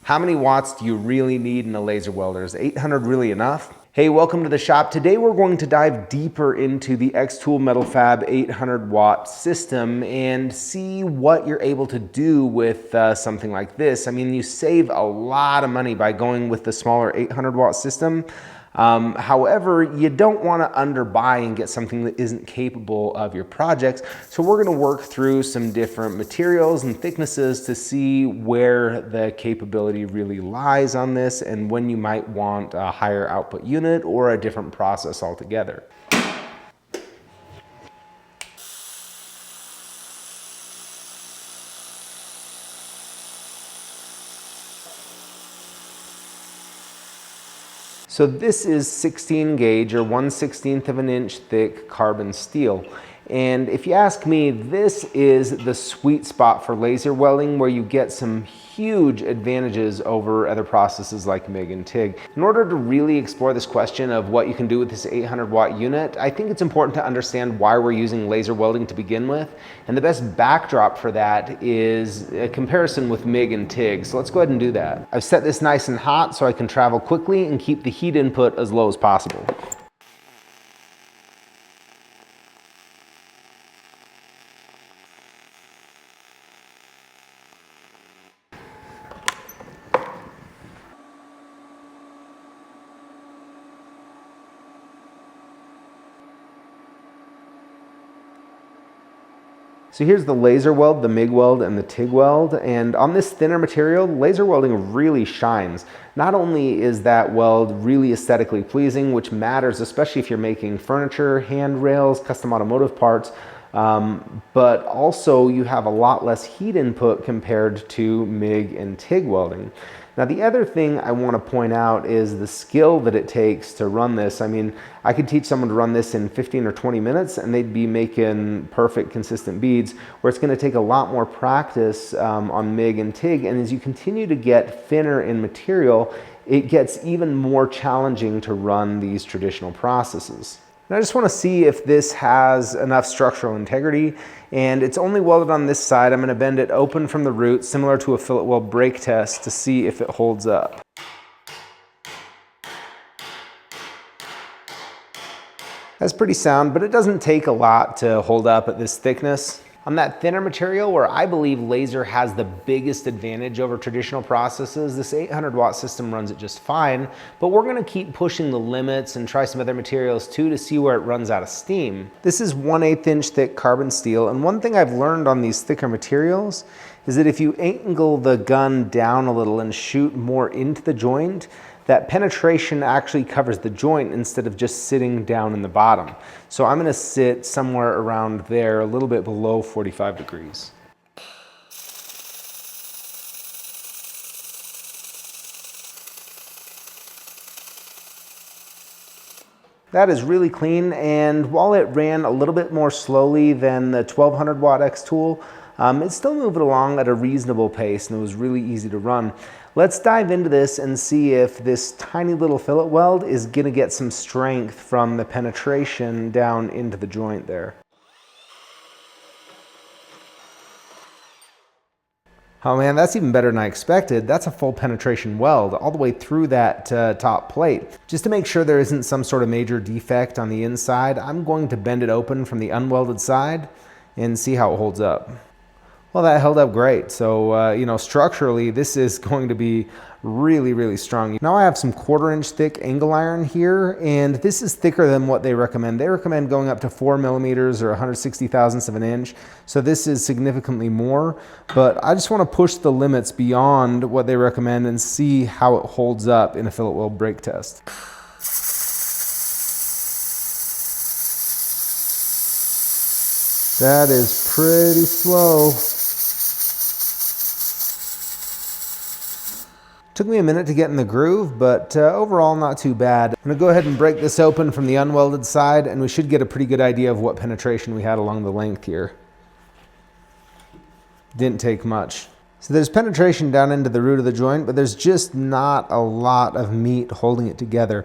How many watts do you really need in a laser welder? Is 800 really enough? Hey, welcome to the shop. Today we're going to dive deeper into the xTool MetalFab 800 watt system and see what you're able to do with something like this. I mean, you save a lot of money by going with the smaller 800 watt system. However, you don't want to underbuy and get something that isn't capable of your projects. So we're going to work through some different materials and thicknesses to see where the capability really lies on this and when you might want a higher output unit or a different process altogether. So this is 16 gauge or 1/16 of an inch thick carbon steel. And if you ask me, this is the sweet spot for laser welding where you get some huge advantages over other processes like MIG and TIG. In order to really explore this question of what you can do with this 800 watt unit, I think it's important to understand why we're using laser welding to begin with. And the best backdrop for that is a comparison with MIG and TIG. So let's go ahead and do that. I've set this nice and hot so I can travel quickly and keep the heat input as low as possible. So here's the laser weld, the MIG weld, and the TIG weld. And on this thinner material, laser welding really shines. Not only is that weld really aesthetically pleasing, which matters, especially if you're making furniture, handrails, custom automotive parts, but also you have a lot less heat input compared to MIG and TIG welding. Now the other thing I want to point out is the skill that it takes to run this. I mean, I could teach someone to run this in 15 or 20 minutes and they'd be making perfect consistent beads, where it's going to take a lot more practice on MIG and TIG. And as you continue to get thinner in material, it gets even more challenging to run these traditional processes. And I just want to see if this has enough structural integrity, and it's only welded on this side. I'm going to bend it open from the root, similar to a fillet weld break test, to see if it holds up. That's pretty sound, but it doesn't take a lot to hold up at this thickness. On that thinner material, where I believe laser has the biggest advantage over traditional processes, this 800 watt system runs it just fine, but we're gonna keep pushing the limits and try some other materials too to see where it runs out of steam. This is 1/8 inch thick carbon steel, and one thing I've learned on these thicker materials is that if you angle the gun down a little and shoot more into the joint, that penetration actually covers the joint instead of just sitting down in the bottom. So I'm gonna sit somewhere around there, a little bit below 45 degrees. That is really clean, and while it ran a little bit more slowly than the 1200 watt xTool, it still moved along at a reasonable pace and it was really easy to run. Let's dive into this and see if this tiny little fillet weld is gonna get some strength from the penetration down into the joint there. Oh man, that's even better than I expected. That's a full penetration weld all the way through that top plate. Just to make sure there isn't some sort of major defect on the inside, I'm going to bend it open from the unwelded side and see how it holds up. Well, that held up great. So, you know, structurally, this is going to be really, really strong. Now I have some 1/4 inch thick angle iron here, and this is thicker than what they recommend. They recommend going up to 4 millimeters or 160 thousandths of an inch. So this is significantly more, but I just want to push the limits beyond what they recommend and see how it holds up in a fillet weld break test. That is pretty slow. Took me a minute to get in the groove, but overall not too bad. I'm gonna go ahead and break this open from the unwelded side, and we should get a pretty good idea of what penetration we had along the length here. Didn't take much. So there's penetration down into the root of the joint, but there's just not a lot of meat holding it together.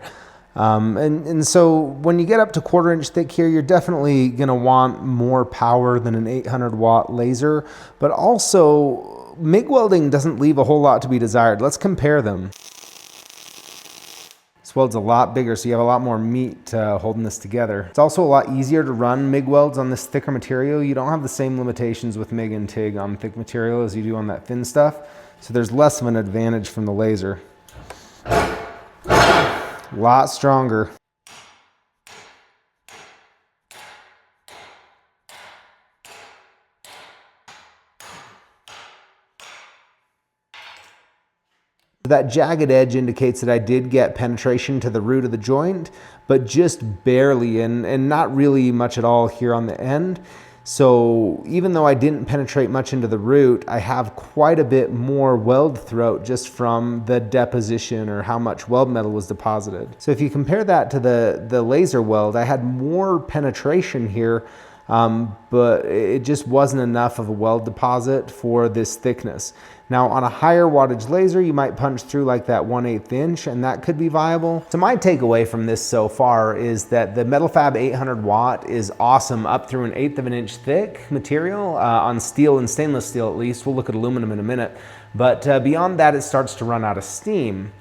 And so when you get up to 1/4 inch thick here, you're definitely gonna want more power than an 800 watt laser, but also MIG welding doesn't leave a whole lot to be desired. Let's compare them. This weld's a lot bigger, so you have a lot more meat holding this together. It's also a lot easier to run MIG welds on this thicker material. You don't have the same limitations with MIG and TIG on thick material as you do on that thin stuff, so there's less of an advantage from the laser. A lot stronger. That jagged edge indicates that I did get penetration to the root of the joint, but just barely, and not really much at all here on the end. So even though I didn't penetrate much into the root, I have quite a bit more weld throat just from the deposition or how much weld metal was deposited. So if you compare that to the laser weld, I had more penetration here, but it just wasn't enough of a weld deposit for this thickness. Now on a higher wattage laser, you might punch through like that 1/8 inch, and that could be viable. So my takeaway from this so far is that the MetalFab 800 watt is awesome up through 1/8 of an inch thick material on steel and stainless steel at least. We'll look at aluminum in a minute. But beyond that, it starts to run out of steam.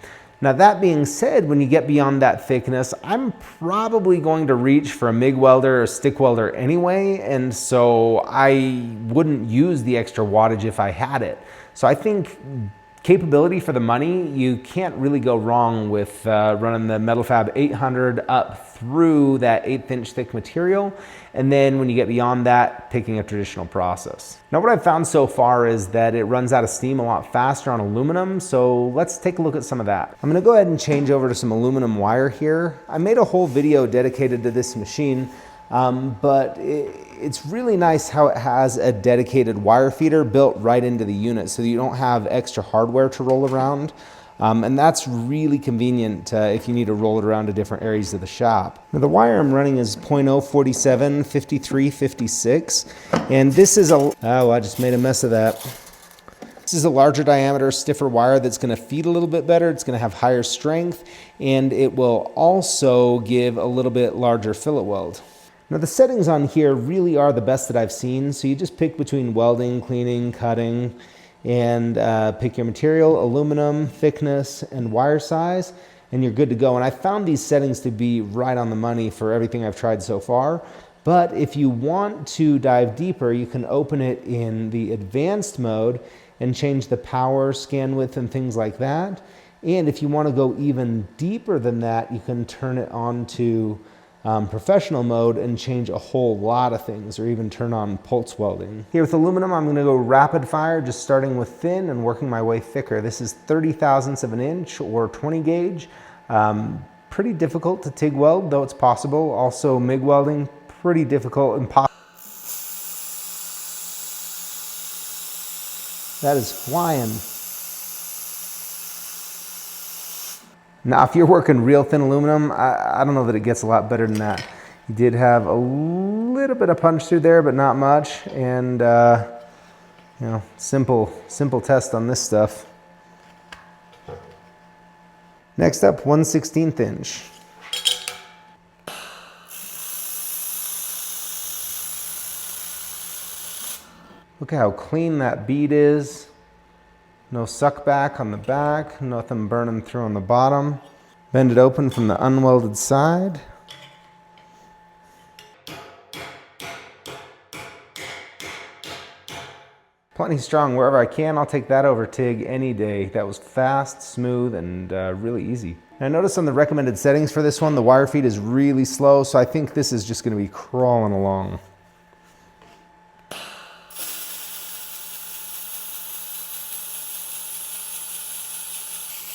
Now that being said, when you get beyond that thickness, I'm probably going to reach for a MIG welder or stick welder anyway, and so I wouldn't use the extra wattage if I had it. So I think capability for the money, you can't really go wrong with running the MetalFab 800 up through that 1/8 inch thick material. And then when you get beyond that, picking a traditional process. Now what I've found so far is that it runs out of steam a lot faster on aluminum. So let's take a look at some of that. I'm gonna go ahead and change over to some aluminum wire here. I made a whole video dedicated to this machine. But it's really nice how it has a dedicated wire feeder built right into the unit so that you don't have extra hardware to roll around. And that's really convenient if you need to roll it around to different areas of the shop. Now the wire I'm running is 0.047 5356, and this is I just made a mess of that. This is a larger diameter, stiffer wire that's going to feed a little bit better. It's going to have higher strength, and it will also give a little bit larger fillet weld. Now the settings on here really are the best that I've seen. So you just pick between welding, cleaning, cutting, and pick your material, aluminum, thickness, and wire size, and you're good to go. And I found these settings to be right on the money for everything I've tried so far. But if you want to dive deeper, you can open it in the advanced mode and change the power, scan width, and things like that. And if you want to go even deeper than that, you can turn it on to professional mode and change a whole lot of things, or even turn on pulse welding. Here with aluminum, I'm going to go rapid fire, just starting with thin and working my way thicker. This is 30 thousandths of an inch or 20 gauge. Pretty difficult to TIG weld, though it's possible. Also MIG welding, pretty difficult, impossible. That is flying. Now, if you're working real thin aluminum, I don't know that it gets a lot better than that. You did have a little bit of punch through there, but not much. And, you know, simple test on this stuff. Next up, 1/16 inch. Look at how clean that bead is. No suck back on the back, nothing burning through on the bottom. Bend it open from the unwelded side. Plenty strong wherever I can. I'll take that over TIG any day. That was fast, smooth, and really easy. Now notice on the recommended settings for this one, the wire feed is really slow, so I think this is just going to be crawling along.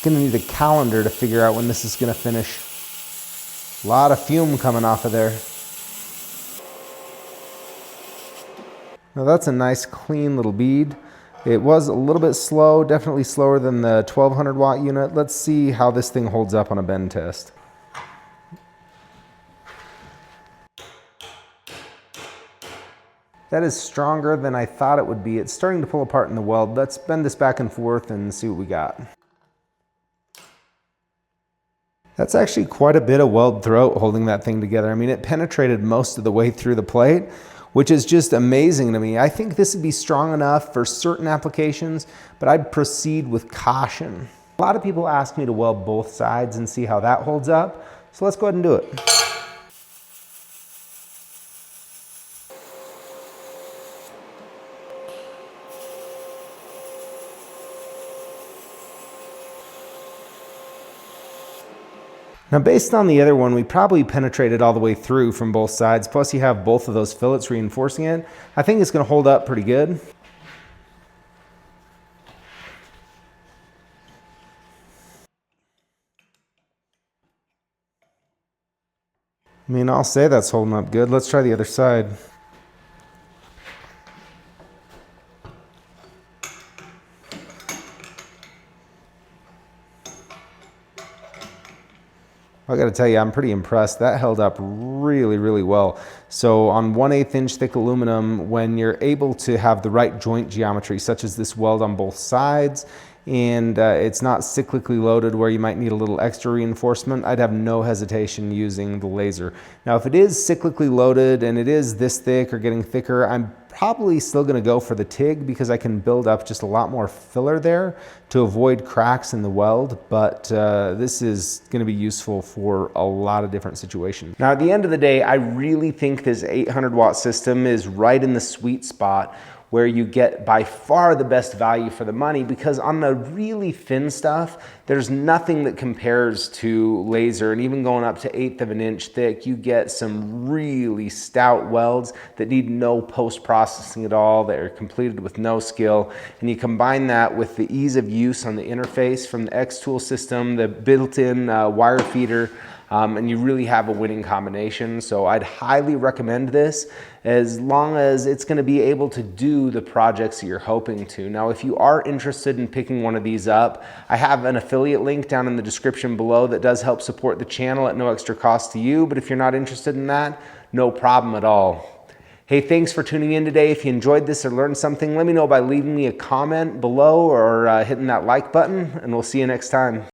Gonna need a calendar to figure out when this is gonna finish. A lot of fume coming off of there. Now that's a nice clean little bead. It was a little bit slow, definitely slower than the 1200 watt unit. Let's see how this thing holds up on a bend test. That is stronger than I thought it would be. It's starting to pull apart in the weld. Let's bend this back and forth and see what we got. That's actually quite a bit of weld throat holding that thing together. I mean, it penetrated most of the way through the plate, which is just amazing to me. I think this would be strong enough for certain applications, but I'd proceed with caution. A lot of people ask me to weld both sides and see how that holds up, so let's go ahead and do it. Now, based on the other one, we probably penetrated all the way through from both sides, plus you have both of those fillets reinforcing it. I think it's going to hold up pretty good. I mean, I'll say that's holding up good. Let's try the other side. I got to tell you, I'm pretty impressed. That held up really, really well. So on 1/8 inch thick aluminum, when you're able to have the right joint geometry, such as this weld on both sides, and it's not cyclically loaded where you might need a little extra reinforcement, I'd have no hesitation using the laser. Now, if it is cyclically loaded and it is this thick or getting thicker, I'm probably still going to go for the TIG because I can build up just a lot more filler there to avoid cracks in the weld, but this is going to be useful for a lot of different situations. Now, at the end of the day, I really think this 800-watt system is right in the sweet spot where you get by far the best value for the money, because on the really thin stuff, there's nothing that compares to laser. And even going up to 1/8 of an inch thick, you get some really stout welds that need no post-processing at all, that are completed with no skill. And you combine that with the ease of use on the interface from the xTool system, the built-in wire feeder, and you really have a winning combination. So I'd highly recommend this, as long as it's going to be able to do the projects that you're hoping to. Now, if you are interested in picking one of these up, I have an affiliate link down in the description below that does help support the channel at no extra cost to you. But if you're not interested in that, no problem at all. Hey, thanks for tuning in today. If you enjoyed this or learned something, let me know by leaving me a comment below or hitting that like button, and we'll see you next time.